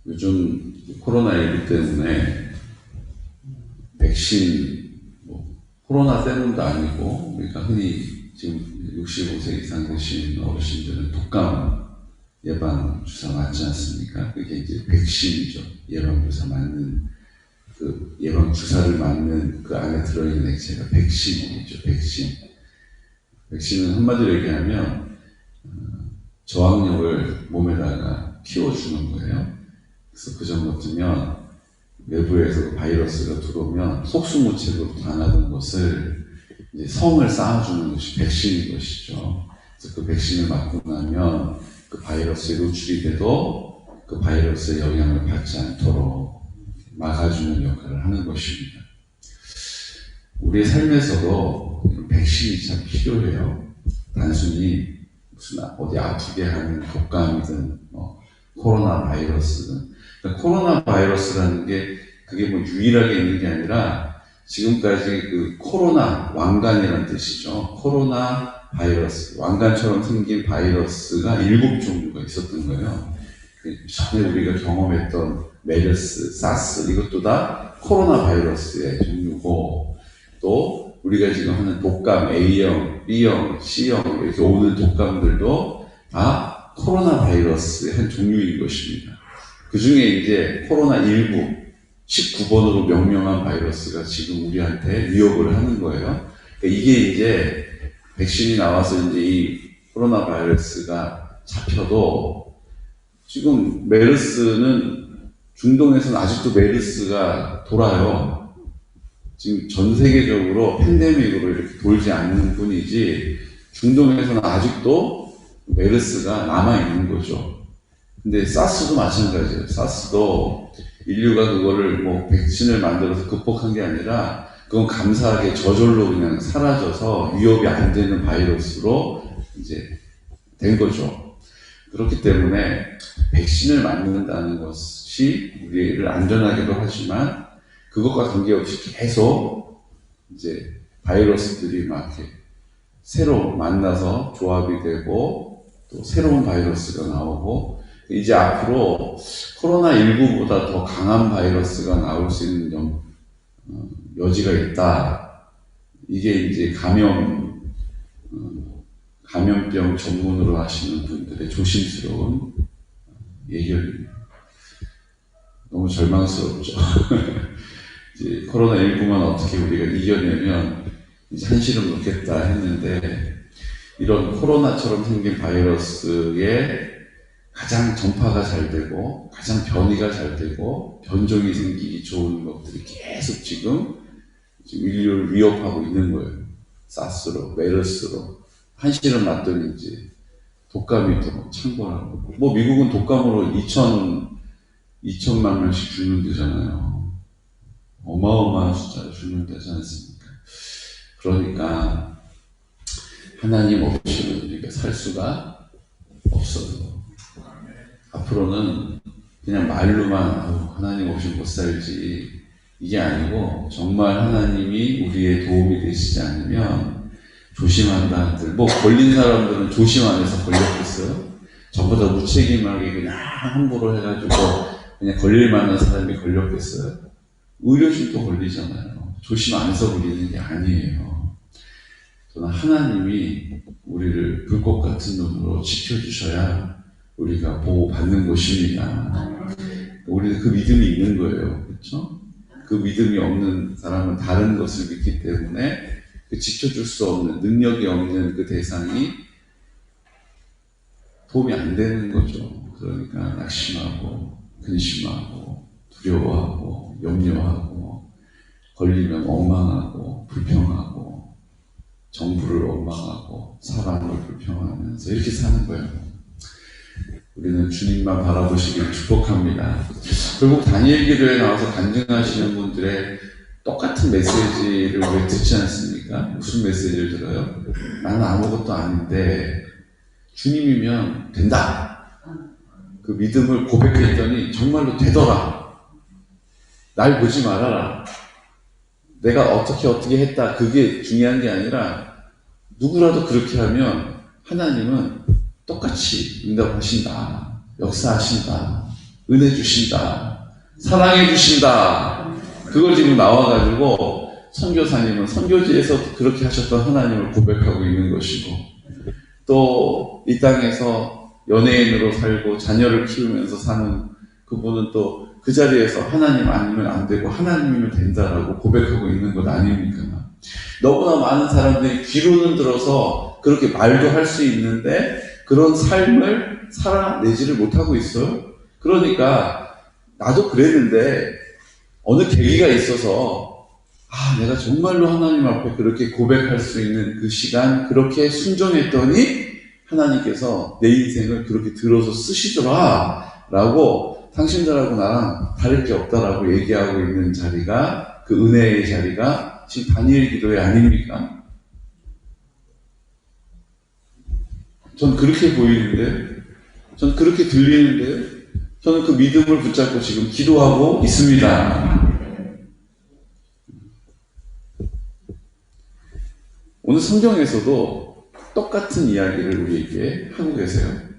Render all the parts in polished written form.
요즘 코로나19 때문에 백신, 코로나 때문도 아니고, 우리가 흔히 지금 65세 이상 되신 어르신들은 독감 예방 주사 맞지 않습니까? 그게 이제 백신이죠. 예방 주사 맞는, 그 예방 주사를 맞는 그 안에 들어있는 액체가 백신이죠. 백신. 백신은 한마디로 얘기하면 저항력을 몸에다가 키워주는 거예요. 그래서 그 점 같으면 외부에서 그 바이러스가 들어오면 속수무책으로 당하던 것을 이제 성을 쌓아주는 것이 백신인 것이죠. 그래서 그 백신을 맞고 나면 그 바이러스에 노출이 돼도 그 바이러스의 영향을 받지 않도록 막아주는 역할을 하는 것입니다. 우리의 삶에서도 백신이 참 필요해요. 단순히 무슨 어디 아프게 하는 독감이든 코로나 바이러스든. 그러니까 코로나 바이러스라는 게 그게 뭐 유일하게 있는 게 아니라 지금까지 그 코로나 왕관이라는 뜻이죠. 코로나 바이러스, 왕관처럼 생긴 바이러스가 7종류가 있었던 거예요. 전에 우리가 경험했던 메르스, 사스 이것도 다 코로나 바이러스의 종류고, 또 우리가 지금 하는 독감 A형, B형, C형 이렇게 오는 독감들도 다 코로나 바이러스의 한 종류인 것입니다. 그 중에 이제 코로나19, 19번으로 명명한 바이러스가 지금 우리한테 위협을 하는 거예요. 그러니까 이게 이제 백신이 나와서 이제 이 코로나 바이러스가 잡혀도 지금 메르스는 중동에서는 아직도 메르스가 돌아요. 지금 전 세계적으로 팬데믹으로 이렇게 돌지 않는 뿐이지 중동에서는 아직도 메르스가 남아있는 거죠. 근데 사스도 마찬가지예요. 사스도 인류가 그거를 뭐 백신을 만들어서 극복한 게 아니라 그건 감사하게 저절로 그냥 사라져서 위협이 안 되는 바이러스로 이제 된 거죠. 그렇기 때문에 백신을 맞는다는 것이 우리를 안전하기도 하지만 그것과 관계없이 계속 이제 바이러스들이 막 이렇게 새로 만나서 조합이 되고 또 새로운 바이러스가 나오고, 이제 앞으로 코로나19보다 더 강한 바이러스가 나올 수 있는 여지가 있다. 이게 이제 감염병 전문으로 하시는 분들의 조심스러운 예견입니다. 너무 절망스럽죠. 이제 코로나19만 어떻게 우리가 이겨내면 이제 한시름 놓겠다 했는데, 이런 코로나처럼 생긴 바이러스에 가장 전파가 잘 되고 가장 변이가 잘 되고 변종이 생기기 좋은 것들이 계속 지금 인류를 위협하고 있는 거예요. 사스로, 메르스로, 한시름 맞더니 이제 독감이 또 창궐하고, 뭐 미국은 독감으로 2천만 명씩 죽는다잖아요. 어마어마한 숫자로 죽는다지 않습니까? 그러니까 하나님 없이는 우리가 살 수가 없어요. 앞으로는 그냥 말로만 하나님 없이 못 살지 이게 아니고, 정말 하나님이 우리의 도움이 되시지 않으면 조심한다 한들, 뭐 걸린 사람들은 조심 안 해서 걸렸겠어요? 전부 다 무책임하게 그냥 함부로 해가지고 그냥 걸릴 만한 사람이 걸렸겠어요? 의료진도 걸리잖아요. 조심 안 해서 걸리는 게 아니에요. 저는 하나님이 우리를 불꽃 같은 눈으로 지켜주셔야 우리가 보호받는 것입니다. 우리는 그 믿음이 있는 거예요. 그렇죠? 그 믿음이 없는 사람은 다른 것을 믿기 때문에 그 지켜줄 수 없는, 능력이 없는 그 대상이 도움이 안 되는 거죠. 그러니까 낙심하고 근심하고 두려워하고 염려하고, 걸리면 원망하고 불평하고, 정부를 원망하고 사람을 불평하면서 이렇게 사는 거예요. 우리는 주님만 바라보시길 축복합니다. 결국 다니엘 기도에 나와서 간증하시는 분들의 똑같은 메시지를 왜 듣지 않습니까? 무슨 메시지를 들어요? 나는 아무것도 아닌데 주님이면 된다. 그 믿음을 고백했더니 정말로 되더라. 날 보지 말아라. 내가 어떻게 했다. 그게 중요한 게 아니라 누구라도 그렇게 하면 하나님은 똑같이 응답하신다. 역사하신다. 은혜 주신다, 사랑해 주신다. 그걸 지금 나와가지고 선교사님은 선교지에서 그렇게 하셨던 하나님을 고백하고 있는 것이고, 또 이 땅에서 연예인으로 살고 자녀를 키우면서 사는 그분은 또 그 자리에서 하나님 아니면 안 되고 하나님이면 된다라고 고백하고 있는 것 아닙니까? 너무나 많은 사람들이 귀로는 들어서 그렇게 말도 할 수 있는데 그런 삶을 살아내지를 못하고 있어요. 그러니까 나도 그랬는데 어느 계기가 있어서 내가 정말로 하나님 앞에 그렇게 고백할 수 있는 그 시간, 그렇게 순종했더니 하나님께서 내 인생을 그렇게 들어서 쓰시더라 라고 당신들하고 나랑 다를 게 없다라고 얘기하고 있는 자리가, 그 은혜의 자리가 지금 다니엘 기도회 아닙니까? 전 그렇게 보이는데, 전 그렇게 들리는데, 저는 그 믿음을 붙잡고 지금 기도하고 있습니다. 오늘 성경에서도 똑같은 이야기를 우리에게 하고 계세요.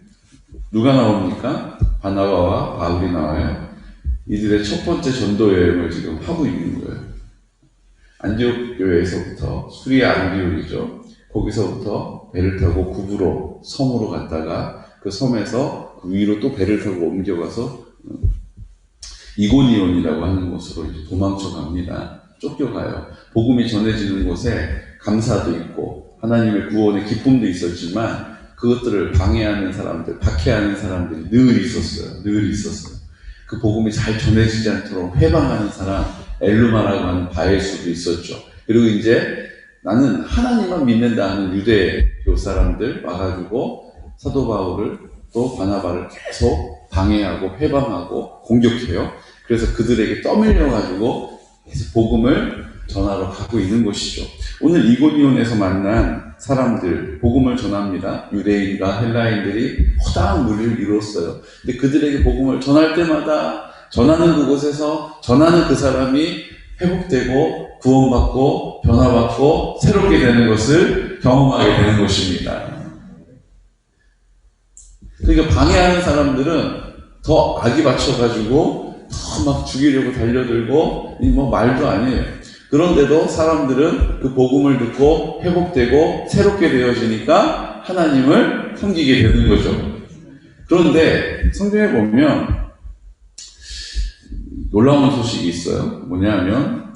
누가 나옵니까? 바나바와 바울이 나와요. 이들의 첫 번째 전도 여행을 지금 하고 있는 거예요. 안디옥 교회에서부터, 수리아 안디옥이죠. 거기서부터 배를 타고 구브로 섬으로 갔다가 그 섬에서 그 위로 또 배를 타고 옮겨가서 이고니온이라고 하는 곳으로 이제 도망쳐 갑니다. 쫓겨가요. 복음이 전해지는 곳에 감사도 있고 하나님의 구원의 기쁨도 있었지만 그것들을 방해하는 사람들, 박해하는 사람들이 늘 있었어요. 늘 있었어요. 그 복음이 잘 전해지지 않도록 회방하는 사람, 엘루마라고 하는 바에수도 있었죠. 그리고 이제 나는 하나님만 믿는다 하는 유대교 사람들 와가지고 사도 바울을 또 바나바를 계속 방해하고 회방하고 공격해요. 그래서 그들에게 떠밀려가지고 계속 복음을 전하러 가고 있는 것이죠. 오늘 이고니온에서 만난 사람들, 복음을 전합니다. 유대인과 헬라인들이 허다한 무리를 이뤘어요. 근데 그들에게 복음을 전할 때마다 전하는 그곳에서 전하는 그 사람이 회복되고 구원받고 변화받고 새롭게 되는 것을 경험하게 되는 것입니다. 그러니까 방해하는 사람들은 더 악이 받쳐가지고 더 막 죽이려고 달려들고 뭐 말도 아니에요. 그런데도 사람들은 그 복음을 듣고 회복되고 새롭게 되어지니까 하나님을 섬기게 되는 거죠. 그런데 성경에 보면 놀라운 소식이 있어요. 뭐냐면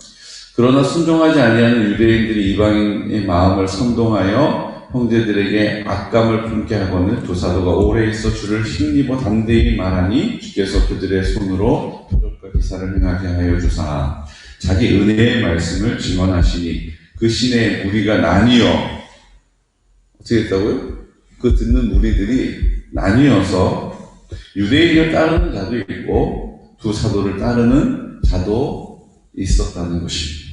그러나 순종하지 아니하는 유대인들이 이방인의 마음을 선동하여 형제들에게 악감을 품게 하거늘 두 사도가 오래 있어 주를 힘입어 담대히 말하니 주께서 그들의 손으로 표적과 기사를 행하게 하여 주사 자기 은혜의 말씀을 증언하시니 그 시내에 무리가 나뉘어 어떻게 했다고요? 그 듣는 무리들이 나뉘어서 유대인을 따르는 자도 있고 두 사도를 따르는 자도 있었다는 것입니다.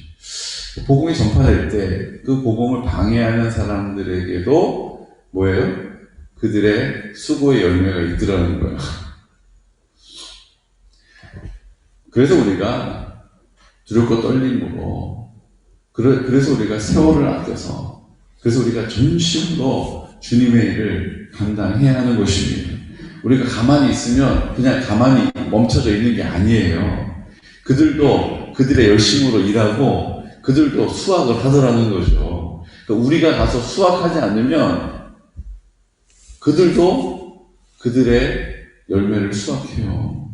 복음이 전파될 때 그 복음을 방해하는 사람들에게도 뭐예요? 그들의 수고의 열매가 있더라는 거예요. 그래서 우리가 두렵고 떨림으로, 그래서 우리가 세월을 아껴서, 그래서 우리가 전심으로 주님의 일을 감당해야 하는 것입니다. 우리가 가만히 있으면 그냥 가만히 멈춰져 있는 게 아니에요. 그들도 그들의 열심으로 일하고 그들도 수확을 하더라는 거죠. 그러니까 우리가 가서 수확하지 않으면 그들도 그들의 열매를 수확해요.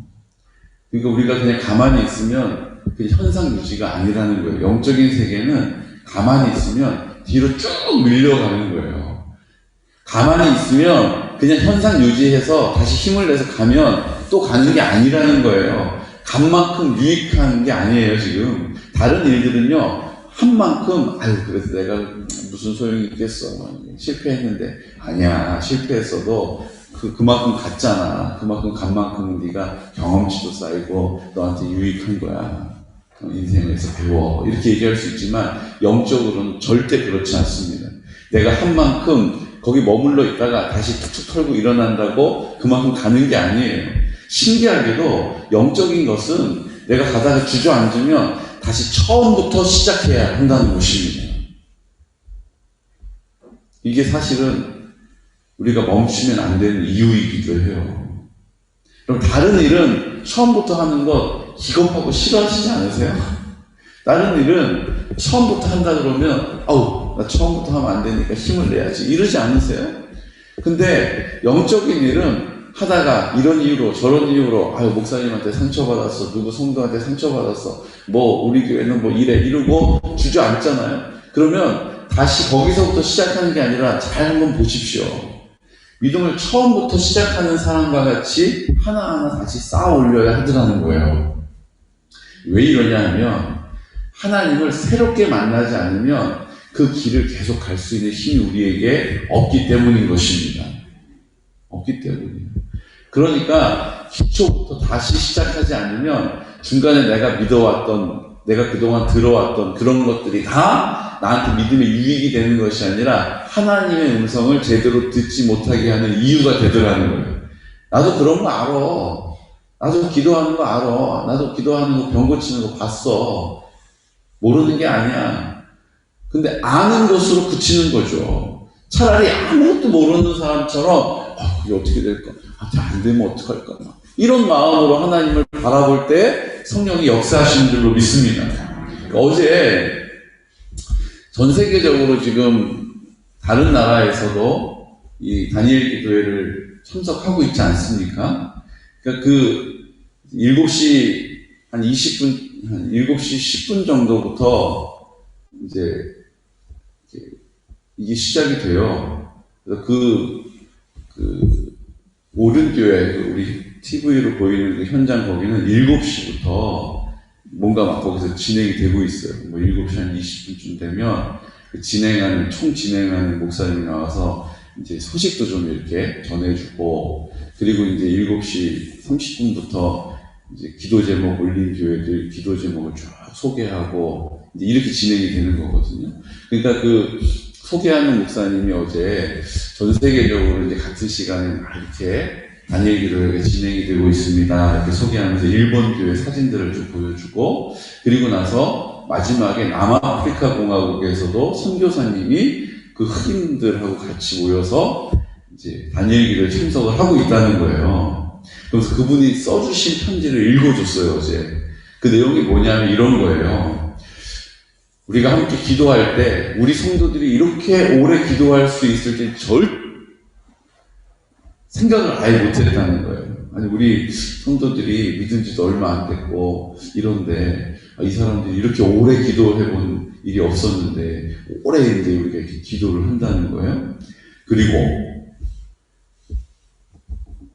그러니까 우리가 그냥 가만히 있으면 그게 현상 유지가 아니라는 거예요. 영적인 세계는 가만히 있으면 뒤로 쭉 밀려가는 거예요. 가만히 있으면 그냥 현상 유지해서 다시 힘을 내서 가면 또 가는 게 아니라는 거예요. 간 만큼 유익한 게 아니에요, 지금. 다른 일들은요, 한 만큼, 그래서 내가 무슨 소용이 있겠어. 실패했는데. 아니야, 실패했어도 그만큼 갔잖아. 그만큼 간 만큼은 네가 경험치도 쌓이고 너한테 유익한 거야. 인생에서 배워. 이렇게 얘기할 수 있지만, 영적으로는 절대 그렇지 않습니다. 내가 한 만큼 거기 머물러 있다가 다시 툭툭 털고 일어난다고 그만큼 가는 게 아니에요. 신기하게도 영적인 것은 내가 가다가 주저앉으면 다시 처음부터 시작해야 한다는 것입니다. 이게 사실은 우리가 멈추면 안 되는 이유이기도 해요. 그럼 다른 일은 처음부터 하는 거 기겁하고 싫어하시지 않으세요? 다른 일은 처음부터 한다 그러면 아우 나 처음부터 하면 안 되니까 힘을 내야지 이러지 않으세요? 근데 영적인 일은 하다가 이런 이유로 저런 이유로 아유 목사님한테 상처받았어, 누구 성도한테 상처받았어, 뭐 우리 교회는 뭐 이래 이러고 주저앉잖아요. 그러면 다시 거기서부터 시작하는 게 아니라 잘 한번 보십시오. 믿음을 처음부터 시작하는 사람과 같이 하나하나 다시 쌓아 올려야 하더라는 거예요. 왜 이러냐 하면 하나님을 새롭게 만나지 않으면 그 길을 계속 갈 수 있는 힘이 우리에게 없기 때문인 것입니다. 없기 때문이에요. 그러니까 기초부터 다시 시작하지 않으면 중간에 내가 믿어왔던, 내가 그동안 들어왔던 그런 것들이 다 나한테 믿음의 유익이 되는 것이 아니라 하나님의 음성을 제대로 듣지 못하게 하는 이유가 되더라는 거예요. 나도 그런 거 알아. 나도 기도하는 거 알아. 나도 기도하는 거 병 고치는 거 봤어. 모르는 게 아니야. 근데 아는 것으로 그치는 거죠. 차라리 아무것도 모르는 사람처럼 이게 어떻게 될까? 안 되면 어떡할까? 이런 마음으로 하나님을 바라볼 때 성령이 역사하시는 줄로 믿습니다. 어제 전 세계적으로 지금 다른 나라에서도 이 다니엘 기도회를 참석하고 있지 않습니까? 그러니까 그 7시 한 20분, 한 7시 10분 정도부터 이제 이게 시작이 돼요. 그래서 오른교회, 우리 TV로 보이는 그 현장 거기는 7시부터 뭔가 막 거기서 진행이 되고 있어요. 뭐 7시 한 20분쯤 되면 그 총 진행하는 목사님이 나와서 이제 소식도 좀 이렇게 전해주고, 그리고 이제 7시 30분부터 이제 기도 제목 올린 교회들 기도 제목을 쭉 소개하고 이제 이렇게 진행이 되는 거거든요. 그러니까 그 소개하는 목사님이 어제 전 세계적으로 이제 같은 시간에 막 이렇게 다니엘 기도회가 진행이 되고 있습니다. 이렇게 소개하면서 일본 교회 사진들을 좀 보여주고, 그리고 나서 마지막에 남아프리카 공화국에서도 선교사님이 그 흑인들하고 같이 모여서 이제 다니엘 기도회에 참석을 하고 있다는 거예요. 그래서 그분이 써주신 편지를 읽어줬어요, 어제. 그 내용이 뭐냐면 이런 거예요. 우리가 함께 기도할 때 우리 성도들이 이렇게 오래 기도할 수 있을지 생각을 아예 못했다는 거예요. 아니 우리 성도들이 믿은 지도 얼마 안 됐고 이런데 이 사람들이 이렇게 오래 기도해본 일이 없었는데 오래 이제 우리가 이렇게 기도를 한다는 거예요. 그리고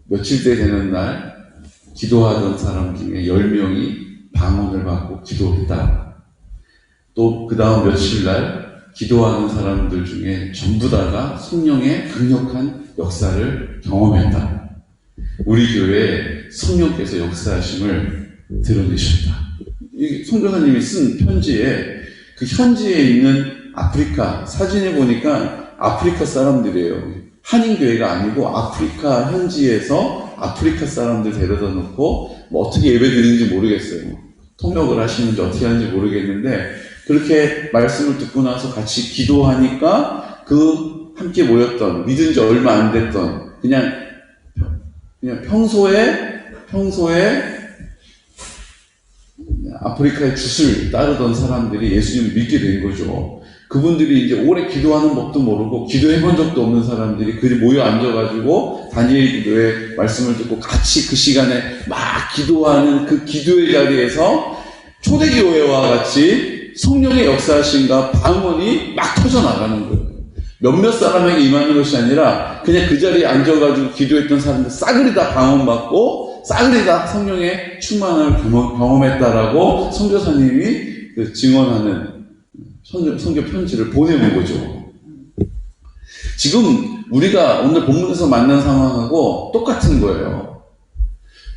며칠째 되는 날 기도하던 사람 중에 10명이 방언을 받고 기도했다. 또 그 다음 며칠 날 기도하는 사람들 중에 전부 다가 성령의 강력한 역사를 경험했다. 우리 교회에 성령께서 역사하심을 드러내셨다. 이 선교사님이 쓴 편지에 그 현지에 있는 아프리카 사진에 보니까 아프리카 사람들이에요. 한인교회가 아니고 아프리카 현지에서 아프리카 사람들 데려다 놓고 뭐 어떻게 예배 드리는지 모르겠어요. 통역을 하시는지 어떻게 하는지 모르겠는데 그렇게 말씀을 듣고 나서 같이 기도하니까 그 함께 모였던 믿은 지 얼마 안 됐던 그냥 평소에 아프리카의 jut을 따르던 사람들이 예수님을 믿게 된 거죠. 그분들이 이제 오래 기도하는 법도 모르고 기도해본 적도 없는 사람들이 그리 모여 앉아가지고 다니엘 기도회 말씀을 듣고 같이 그 시간에 막 기도하는 그 기도의 자리에서 초대교회와 같이 성령의 역사하심과 방언이 막 터져나가는 거예요. 몇몇 사람에게 임하는 것이 아니라 그냥 그 자리에 앉아가지고 기도했던 사람들 싸그리 다 방언받고 싸그리 다 성령의 충만함을 경험했다라고 선교사님이 그 증언하는 선교 편지를 보내는 거죠. 지금 우리가 오늘 본문에서 만난 상황하고 똑같은 거예요.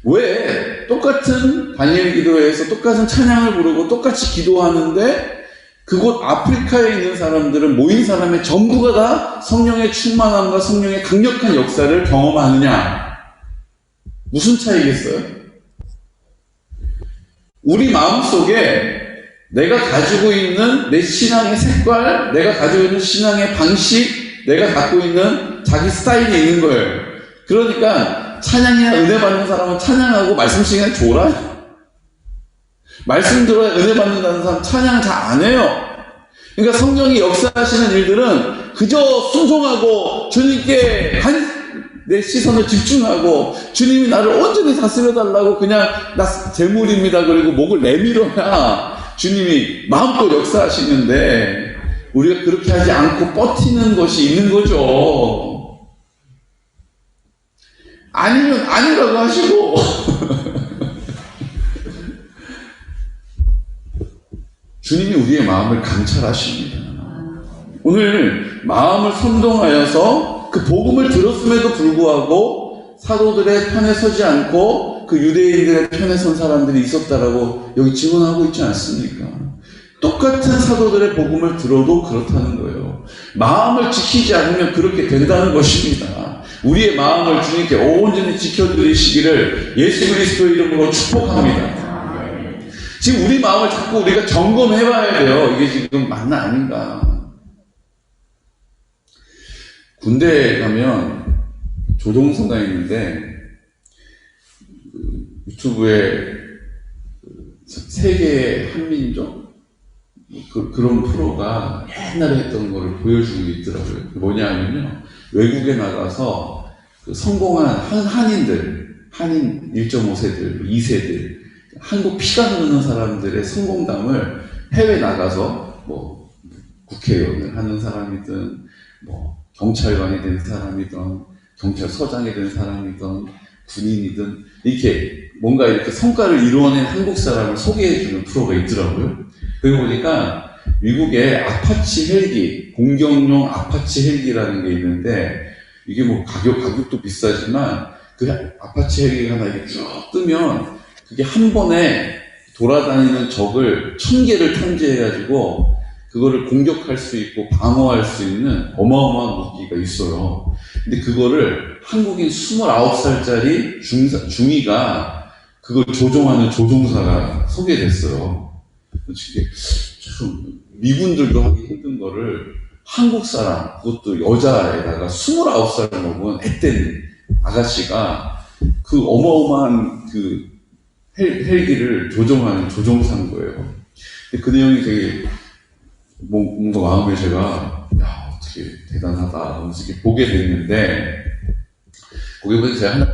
왜 똑같은 다니엘 기도회에서 똑같은 찬양을 부르고 똑같이 기도하는데 그곳 아프리카에 있는 사람들은 모인 사람의 전부가 다 성령의 충만함과 성령의 강력한 역사를 경험하느냐? 무슨 차이겠어요? 우리 마음속에 내가 가지고 있는 내 신앙의 색깔, 내가 가지고 있는 신앙의 방식, 내가 갖고 있는 자기 스타일이 있는 거예요. 그러니까 찬양이나 은혜 받는 사람은 찬양하고 말씀 시간에 졸아요. 말씀 들어야 은혜 받는다는 사람 찬양 잘 안 해요. 그러니까 성령이 역사하시는 일들은 그저 순종하고 주님께 내 시선을 집중하고 주님이 나를 온전히 다스려 달라고 그냥 나 재물입니다 그리고 목을 내밀어야 주님이 마음껏 역사하시는데 우리가 그렇게 하지 않고 버티는 것이 있는 거죠. 아니면 아니라고 하시고 주님이 우리의 마음을 감찰하십니다. 오늘 마음을 선동하여서 그 복음을 들었음에도 불구하고 사도들의 편에 서지 않고 그 유대인들의 편에 선 사람들이 있었다라고 여기 증언하고 있지 않습니까? 똑같은 사도들의 복음을 들어도 그렇다는 거예요. 마음을 지키지 않으면 그렇게 된다는 것입니다. 우리의 마음을 주님께 온전히 지켜드리시기를 예수 그리스도의 이름으로 축복합니다. 지금 우리 마음을 자꾸 우리가 점검해봐야 돼요. 이게 지금 맞나 아닌가. 군대에 가면 조종사가 있는데 유튜브에 세계의 한민족 그런 프로가 옛날에 했던 거를 보여주고 있더라고요. 뭐냐면요, 외국에 나가서 그 성공한 한인 1.5세들, 2세들, 한국 피가 흐르는 사람들의 성공담을 해외 나가서 뭐 국회의원을 하는 사람이든 뭐 경찰관이 된 사람이든 경찰서장이 된 사람이든 군인이든 이렇게 뭔가 이렇게 성과를 이루어낸 한국 사람을 소개해주는 프로가 있더라고요. 그러고 보니까 미국에 아파치 헬기, 공격용 아파치 헬기라는 게 있는데 이게 뭐 가격도 비싸지만 그 아파치 헬기가 하나 이렇게 쭉 뜨면 그게 한 번에 돌아다니는 적을 1000개를 탐지해가지고 그거를 공격할 수 있고 방어할 수 있는 어마어마한 무기가 있어요. 근데 그거를 한국인 29살짜리 중위가 그걸 조종하는 조종사가 소개됐어요. 참 미군들도 하기 힘든 거를 한국 사람, 그것도 여자에다가 29살 먹은 앳된 아가씨가 그 어마어마한 그 헬기를 조종하는 조종사인 거예요. 근데 그 내용이 되게 뭔가 마음에 제가 어떻게 대단하다 하면서 이렇게 보게 됐는데 거기 보니까 제가 하나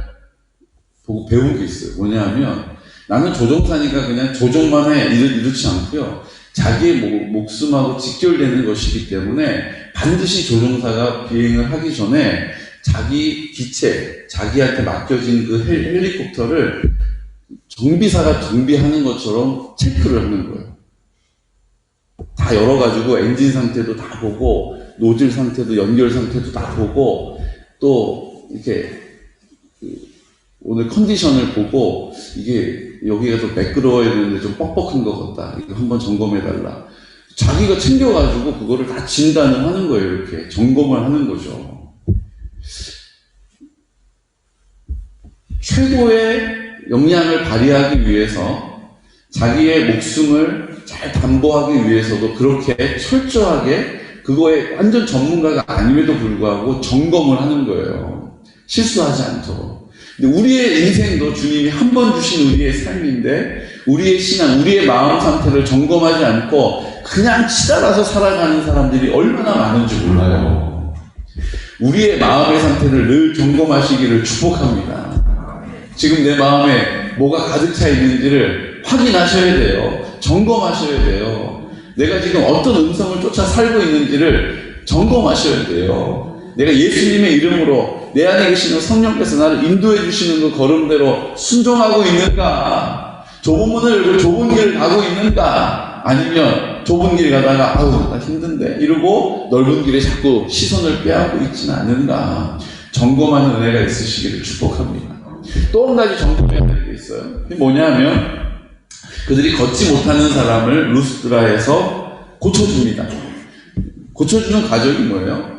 보고 배운 게 있어요. 뭐냐면 나는 조종사니까 그냥 조종만 해 이렇지 않고요. 자기의 목숨하고 직결되는 것이기 때문에 반드시 조종사가 비행을 하기 전에 자기 기체, 자기한테 맡겨진 그 헬리콥터를 정비사가 정비하는 것처럼 체크를 하는 거예요. 다 열어가지고 엔진 상태도 다 보고 노즐 상태도 연결 상태도 다 보고 또 이렇게 오늘 컨디션을 보고 이게 여기가 좀 매끄러워야 되는데 좀 뻑뻑한 것 같다. 이거 한번 점검해달라. 자기가 챙겨가지고 그거를 다 진단을 하는 거예요. 이렇게 점검을 하는 거죠. 최고의 역량을 발휘하기 위해서 자기의 목숨을 잘 담보하기 위해서도 그렇게 철저하게 그거에 완전 전문가가 아님에도 불구하고 점검을 하는 거예요. 실수하지 않도록. 근데 우리의 인생도 주님이 한 번 주신 우리의 삶인데 우리의 신앙, 우리의 마음 상태를 점검하지 않고 그냥 치달아서 살아가는 사람들이 얼마나 많은지 몰라요. 우리의 마음의 상태를 늘 점검하시기를 축복합니다. 지금 내 마음에 뭐가 가득 차 있는지를 확인하셔야 돼요. 점검하셔야 돼요. 내가 지금 어떤 음성을 쫓아 살고 있는지를 점검하셔야 돼요. 내가 예수님의 이름으로 내 안에 계시는 성령께서 나를 인도해 주시는 그 걸음대로 순종하고 있는가? 좁은 문을 열고 좁은 길을 가고 있는가? 아니면 좁은 길 가다가 아우 나 힘든데 이러고 넓은 길에 자꾸 시선을 빼앗고 있지는 않는가? 점검하는 은혜가 있으시기를 축복합니다. 또 한 가지 점검해야 될 게 있어요. 그게 뭐냐면 그들이 걷지 못하는 사람을 루스드라에서 고쳐줍니다. 고쳐주는 과정이 뭐예요?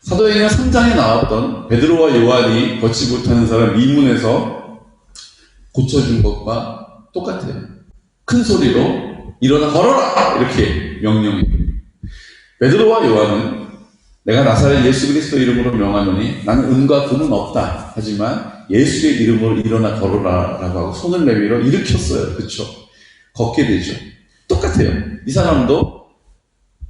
사도행전 3장에 나왔던 베드로와 요한이 걷지 못하는 사람 이문에서 고쳐준 것과 똑같아요. 큰 소리로 일어나 걸어라! 이렇게 명령해요. 베드로와 요한은 내가 나사렛 예수 그리스도 이름으로 명하노니 나는 은과 금은 없다. 하지만 예수의 이름으로 일어나 걸어라 라고 하고 손을 내밀어 일으켰어요. 그쵸? 걷게 되죠. 똑같아요. 이 사람도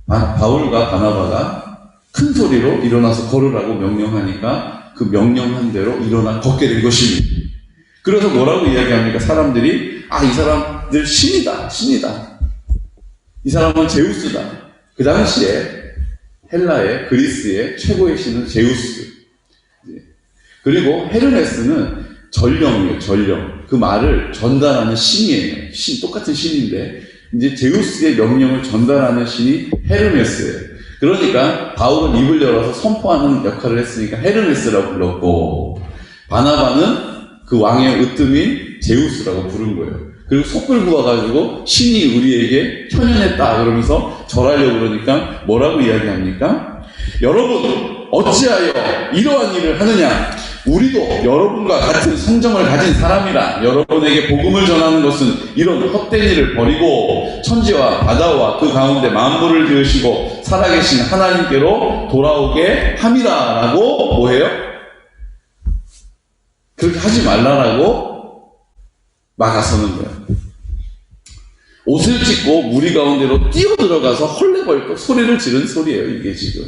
바울과 바나바가 큰 소리로 일어나서 걸으라고 명령하니까 그 명령한 대로 일어나 걷게 된 것입니다. 그래서 뭐라고 이야기합니까? 사람들이 이 사람들 신이다. 이 사람은 제우스다. 그 당시에 헬라의 그리스의 최고의 신은 제우스. 그리고 헤르메스는 전령이에요. 전령. 그 말을 전달하는 신이에요. 똑같은 신인데 이제 제우스의 명령을 전달하는 신이 헤르메스예요. 그러니까 바울은 입을 열어서 선포하는 역할을 했으니까 헤르메스라고 불렀고, 바나바는 그 왕의 으뜸인 제우스라고 부른 거예요. 그리고 속을 구워가지고 신이 우리에게 현현했다 그러면서 절하려고 그러니까 뭐라고 이야기합니까? 여러분 어찌하여 이러한 일을 하느냐? 우리도 여러분과 같은 성정을 가진 사람이라. 여러분에게 복음을 전하는 것은 이런 헛된 일을 버리고 천지와 바다와 그 가운데 만물을 지으시고 살아계신 하나님께로 돌아오게 함이라 라고 뭐해요? 그렇게 하지 말라라고 막아서는 거예요. 옷을 찢고 무리 가운데로 뛰어들어가서 헐레벌떡 소리를 지른 소리예요. 이게 지금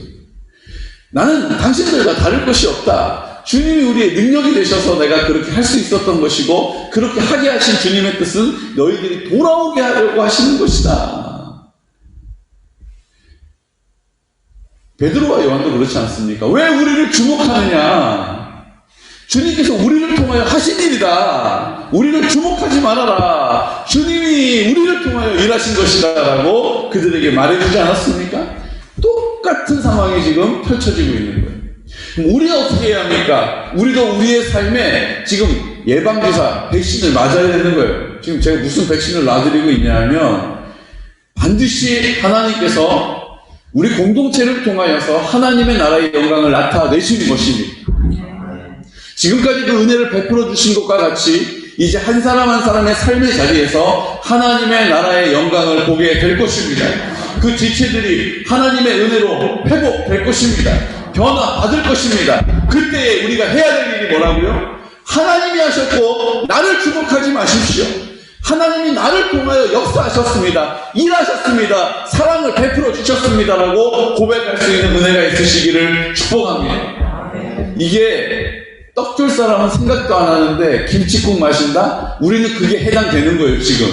나는 당신들과 다를 것이 없다. 주님이 우리의 능력이 되셔서 내가 그렇게 할 수 있었던 것이고, 그렇게 하게 하신 주님의 뜻은 너희들이 돌아오게 하려고 하시는 것이다. 베드로와 요한도 그렇지 않습니까? 왜 우리를 주목하느냐? 주님께서 우리를 통하여 하신 일이다. 우리를 주목하지 말아라. 주님이 우리를 통하여 일하신 것이다 라고 그들에게 말해주지 않았습니까? 똑같은 상황이 지금 펼쳐지고 있는 거예요. 그럼 우리가 어떻게 해야 합니까? 우리도 우리의 삶에 지금 예방주사, 백신을 맞아야 되는 거예요. 지금 제가 무슨 백신을 놔드리고 있냐 하면, 반드시 하나님께서 우리 공동체를 통하여서 하나님의 나라의 영광을 나타내시는 것입니다. 지금까지 그 은혜를 베풀어 주신 것과 같이 이제 한 사람 한 사람의 삶의 자리에서 하나님의 나라의 영광을 보게 될 것입니다. 그 지체들이 하나님의 은혜로 회복될 것입니다. 변화받을 것입니다. 그때 우리가 해야 될 일이 뭐라고요? 하나님이 하셨고 나를 주목하지 마십시오. 하나님이 나를 통하여 역사하셨습니다. 일하셨습니다. 사랑을 베풀어 주셨습니다라고 고백할 수 있는 은혜가 있으시기를 축복합니다. 이게 떡 줄 사람은 생각도 안 하는데 김칫국 마신다? 우리는 그게 해당되는 거예요. 지금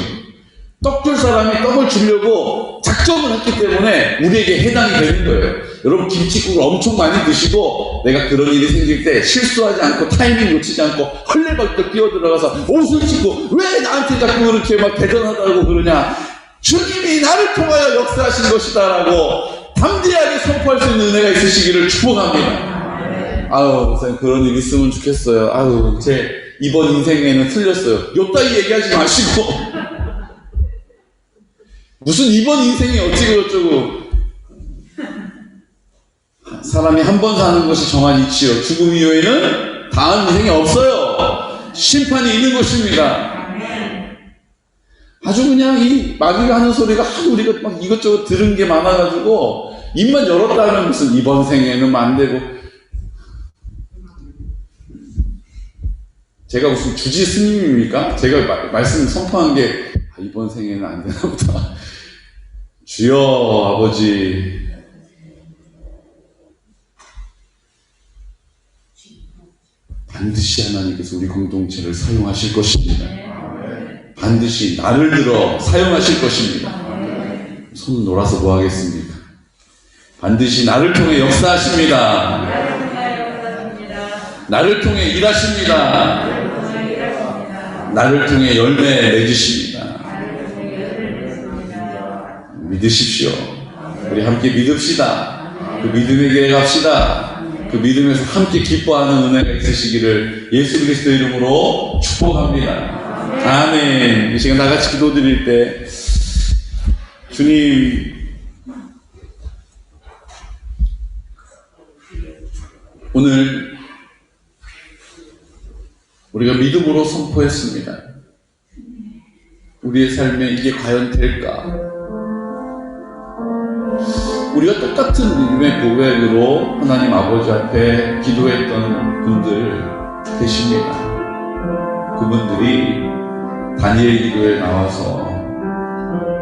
떡 줄 사람이 떡을 주려고 작정을 했기 때문에 우리에게 해당이 되는 거예요. 여러분 김칫국을 엄청 많이 드시고 내가 그런 일이 생길 때 실수하지 않고 타이밍 놓치지 않고 헐레벌떡 뛰어들어가서 옷을 찢고 왜 나한테 자꾸 그렇게 막 대전하다고 그러냐? 주님이 나를 통하여 역사하신 것이다 라고 담대하게 선포할 수 있는 은혜가 있으시기를 축복합니다. 아유, 그런 일 있으면 좋겠어요. 아유, 제 이번 인생에는 틀렸어요. 요따위 얘기하지 마시고 무슨 이번 인생이 어찌고저쩌고. 사람이 한 번 사는 것이 정한 이치요, 죽음 이후에는 다음 인생이 없어요. 심판이 있는 것입니다. 아주 그냥 이 마귀가 하는 소리가 하도 우리가 막 이것저것 들은 게 많아가지고 입만 열었다 하면 무슨 이번 생에는 안 되고. 제가 무슨 주지 스님입니까? 제가 말씀 선포한 게 이번 생에는 안 되나 보다. 주여 아버지, 반드시 하나님께서 우리 공동체를 사용하실 것입니다. 반드시 나를 들어 사용하실 것입니다. 손 놀아서 뭐 하겠습니까? 반드시 나를 통해 역사하십니다. 나를 통해 일하십니다. 나를 통해 열매 맺으십니다. 믿으십시오. 우리 함께 믿읍시다. 그 믿음의 길에 갑시다. 그 믿음에서 함께 기뻐하는 은혜가 있으시기를 예수 그리스도 이름으로 축복합니다. 아멘. 이 시간 다 같이 기도드릴 때 주님, 오늘 우리가 믿음으로 선포했습니다. 우리의 삶에 이게 과연 될까? 우리가 똑같은 믿음의 고백으로 하나님 아버지 앞에 기도했던 분들 계십니다. 그분들이 다니엘 기도에 나와서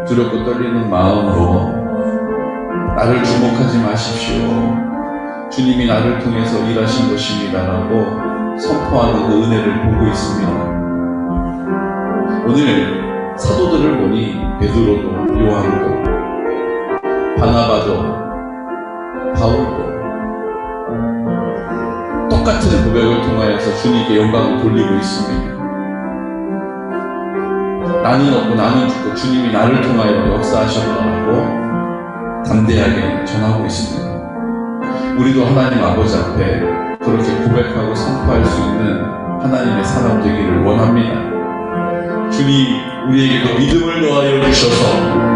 두렵고 떨리는 마음으로 나를 주목하지 마십시오. 주님이 나를 통해서 일하신 것입니다라고 선포하는 그 은혜를 보고 있습니다. 오늘 사도들을 보니 베드로도 요한도 바나바도 바울도 똑같은 고백을 통하여서 주님께 영광을 돌리고 있습니다. 나는 없고 나는 죽고 주님이 나를 통하여 역사하셨다고 담대하게 전하고 있습니다. 우리도 하나님 아버지 앞에 그렇게 고백하고 선포할 수 있는 하나님의 사람 되기를 원합니다. 주님 우리에게 그 믿음을 더하여 주셔서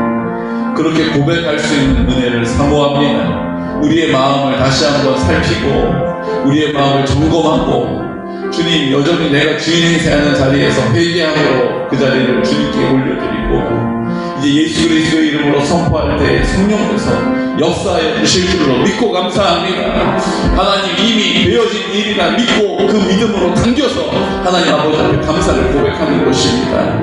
그렇게 고백할 수 있는 은혜를 사모합니다. 우리의 마음을 다시 한번 살피고 우리의 마음을 점검하고 주님 여전히 내가 주인 행세하는 자리에서 회개함으로 그 자리를 주님께 올려드리고 이제 예수 그리스도의 이름으로 선포할 때 성령께서 역사하여 주실 줄로 믿고 감사합니다. 하나님 이미 되어진 일이라 믿고 그 믿음으로 당겨서 하나님 아버지 앞에 감사를 고백하는 것입니다.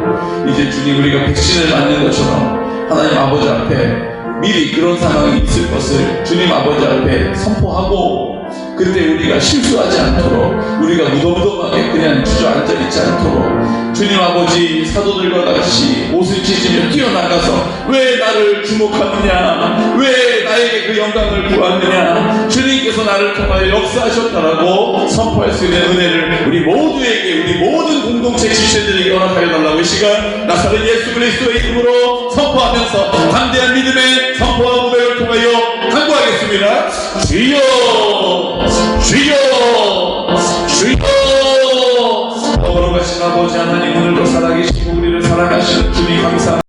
이제 주님 우리가 백신을 맞는 것처럼 하나님 아버지 앞에 미리 그런 상황이 있을 것을 주님 아버지 앞에 선포하고 그때 우리가 실수하지 않도록 우리가 무덤무덤하게 그냥 주저앉아 있지 않도록 주님 아버지 사도들과 같이 옷을 찢으며 뛰어나가서 왜 나를 주목하느냐 왜 나에게 그 영광을 구하느냐 주님께서 나를 통하여 역사하셨다라고 선포할 수 있는 은혜를 우리 모두에게 우리 모든 공동체 지체들에게 허락하여 달라고 이 시간 나사렛 예수 그리스도의 이름으로 선포하면서 담대한 믿음의 선포와 고백을 통하여 간구하겠습니다. 주여 주여 주여 거룩하신 아버지 하나님 오늘도 살아계시고 우리를 사랑하시는 주님 감사합니다.